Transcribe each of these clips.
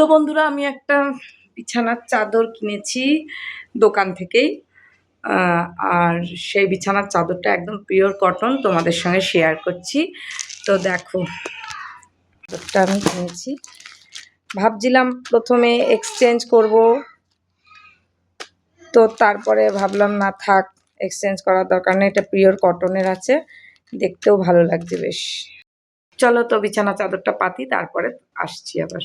তো বন্ধুরা, আমি একটা বিছানার চাদর কিনেছি দোকান থেকেই। আর সেই বিছানার চাদরটা একদম পিওর কটন, তোমাদের সঙ্গে শেয়ার করছি। তো দেখো, চাদরটা আমি কিনেছি। ভাবছিলাম প্রথমে এক্সচেঞ্জ করব, তো তারপরে ভাবলাম না থাক, এক্সচেঞ্জ করার দরকার নেই, এটা পিওর কটনের আছে, দেখতেও ভালো লাগছে বেশ। চলো তো বিছানা চাদরটা পাতি, তারপরে আসছি আবার।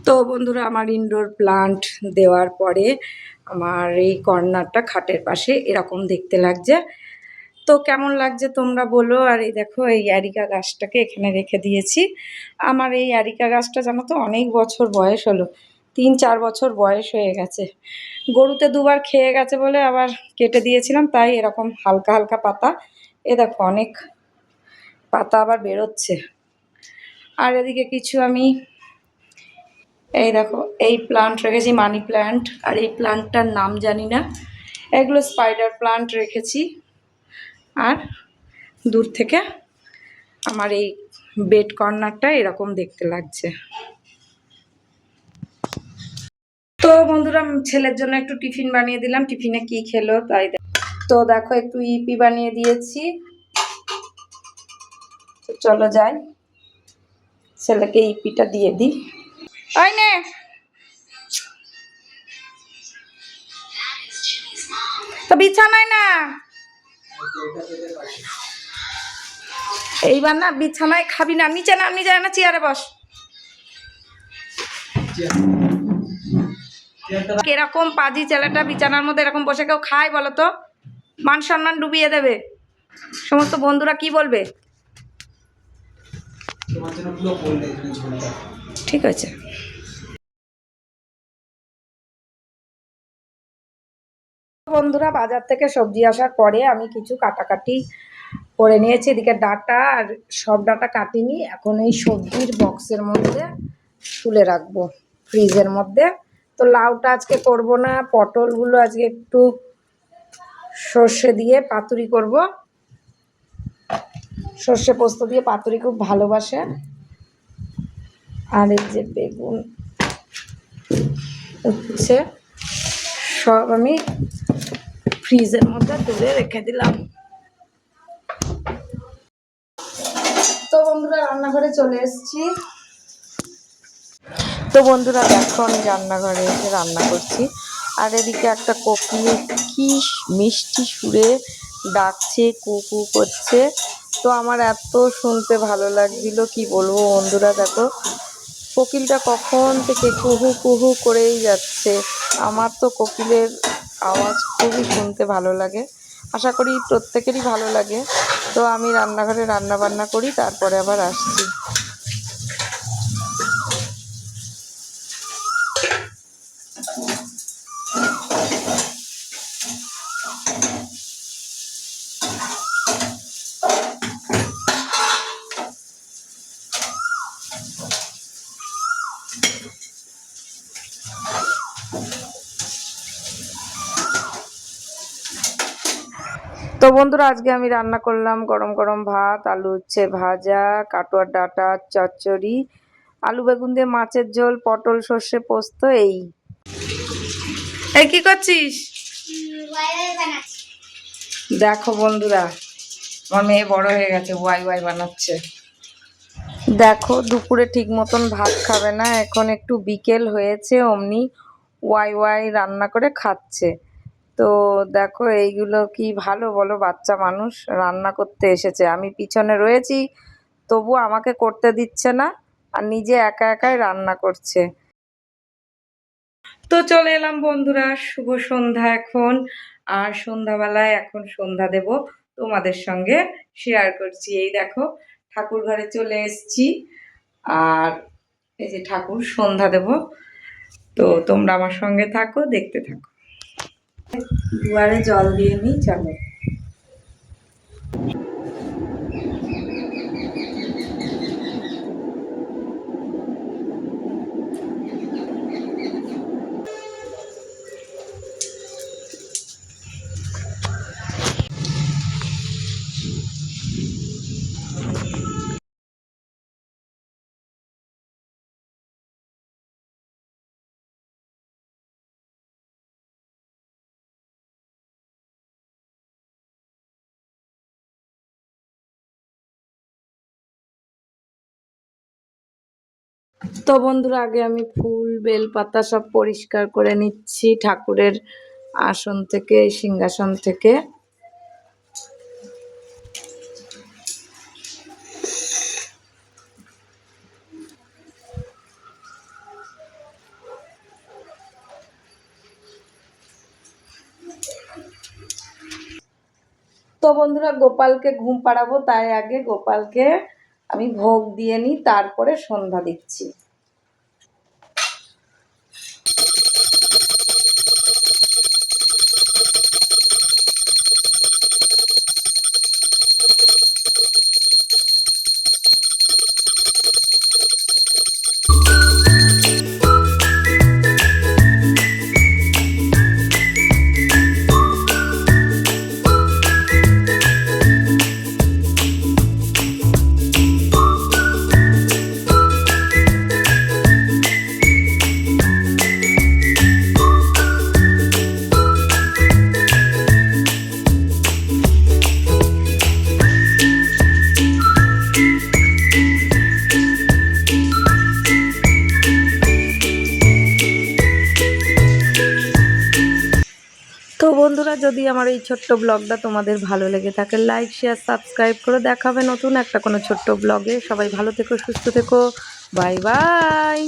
তো বন্ধুরা, আমার ইনডোর প্লান্ট দেওয়ার পরে আমার এই কর্নারটা খাটের পাশে এরকম দেখতে লাগছে। তো কেমন লাগছে তোমরা বলো। আর এই দেখো, এই অ্যারিকা গাছটাকে এখানে রেখে দিয়েছি। আমার এই অ্যারিকা গাছটা জানো তো অনেক বছর বয়স হলো, 3-4 বছর বয়স হয়ে গেছে। গরুতে দুবার খেয়ে গেছে বলে আবার কেটে দিয়েছিলাম, তাই এরকম হালকা হালকা পাতা। এ দেখো, অনেক পাতা আবার বেরোচ্ছে। আর এদিকে কিছু আমি এই দেখো, এই প্লান্ট রেখেছি, মানি প্ল্যান্ট। আর এই প্লান্টটার নাম জানি না, এগুলো স্পাইডার প্লান্ট রেখেছি। আর দূর থেকে আমার এই বেড কর্নারটা এরকম দেখতে লাগছে। তো বন্ধুরা, ছেলের জন্য একটু টিফিন বানিয়ে দিলাম। টিফিনে কি খেলো তাই তো দেখো, একটু ইপি বানিয়ে দিয়েছি। তো চলো যাই, ছেলেকে ইপিটা দিয়ে দিই। ওই নে, তো বিছানায় না, এইবার না বিছানায় খাবি না, নিচে না, নিচে না, চেয়ারে বস। কিরকম পাজি ছেলেটা, বিছানার মধ্যে এরকম বসে কেউ খায় বলো তো? মান সম্মান ডুবিয়ে দেবে, সমস্ত বন্ধুরা কি বলবে? ঠিক আছে। বন্ধুরা, বাজার থেকে সবজি আসার পরে আমি কিছু কাটাকাটি করে নিয়েছি। এদিকে ডাটা, আর সব ডাটা কাটিনি, এখন এই সবজির বক্সের মধ্যে তুলে রাখবো ফ্রিজের মধ্যে। তো লাউটা আজকে করব না, পটলগুলো আজকে একটু সর্ষে দিয়ে পাতুরি করব। সর্ষে পোস্ত দিয়ে পাতুরি খুব ভালোবাসে। আর এই যে বেগুন উচ্ছে, সব আমি ফ্রিজের মধ্যে তুলে রেখে দিলাম। তো বন্ধুরা, রান্নাঘরে চলে এসেছি। তো বন্ধুরা দেখো, আমি রান্নাঘরে এসে রান্না করছি। আর এদিকে একটা কোকিল কি মিষ্টি সুরে ডাকছে, কুকু করছে। তো আমার এত শুনতে ভালো লাগছিল, কি বলবো বন্ধুরা। দেখো, কোকিলটা কখন থেকে কুহু কুহু করেই যাচ্ছে। আমার তো কোকিলের আওয়াজ খুবই শুনতে ভালো লাগে, আশা করি প্রত্যেকেরই ভালো লাগে। তো আমি রান্নাঘরে রান্না বান্না করি, তারপরে আবার আসছি। তো বন্ধুরা, আজকে আমি রান্না করলাম গরম গরম ভাত, আলু উচ্ছে ভাজা, কাটোয়ার ডাঁটা চচ্চড়ি, আলু বেগুন দিয়ে মাছের ঝোল, পটল সর্ষে পোস্ত। এই কি করছিস? দেখো বন্ধুরা, আমার মেয়ে বড় হয়ে গেছে, ওয়াই ওয়াই বানাচ্ছে। দেখো, দুপুরে ঠিক মতন ভাত খাবে না, এখন একটু বিকেল হয়েছে অমনি ওয়াই ওয়াই রান্না করে খাচ্ছে। তো দেখো, এইগুলো কি ভালো বলো? বাচ্চা মানুষ রান্না করতে এসেছে, আমি পিছনে রয়েছি, তবু আমাকে করতে দিচ্ছে না, আর নিজে একা একাই রান্না করছে। তো চলে এলাম বন্ধুরা, শুভ সন্ধ্যা এখন। আর সন্ধ্যাবেলায় এখন সন্ধ্যা দেব, তোমাদের সঙ্গে শেয়ার করছি। এই দেখো, ঠাকুর ঘরে চলে এসেছি, আর এই যে ঠাকুর সন্ধ্যা দেব। তো তোমরা আমার সঙ্গে থাকো, দেখতে থাকো। দুয়ারে জল দিয়ে নিই, চলো। তো বন্ধুরা, আগে আমি ফুল বেলপাতা সব পরিষ্কার করে নিচ্ছি ঠাকুরের আসন থেকে, সিংহাসন থেকে। তো বন্ধুরা, গোপালকে ঘুম পাড়াবো, তাই আগে গোপালকে আমি ভোগ দিয়ে নিই, তারপরে সন্ধ্যা দিচ্ছি। তো বন্ধুরা, যদি আমার এই ছোট্ট ব্লগটা তোমাদের ভালো লেগে থাকে, লাইক শেয়ার সাবস্ক্রাইব করে দেখাবে নতুন একটা কোনো ছোট্ট ব্লগে। সবাই ভালো থেকো, সুস্থ থেকো, বাই বাই।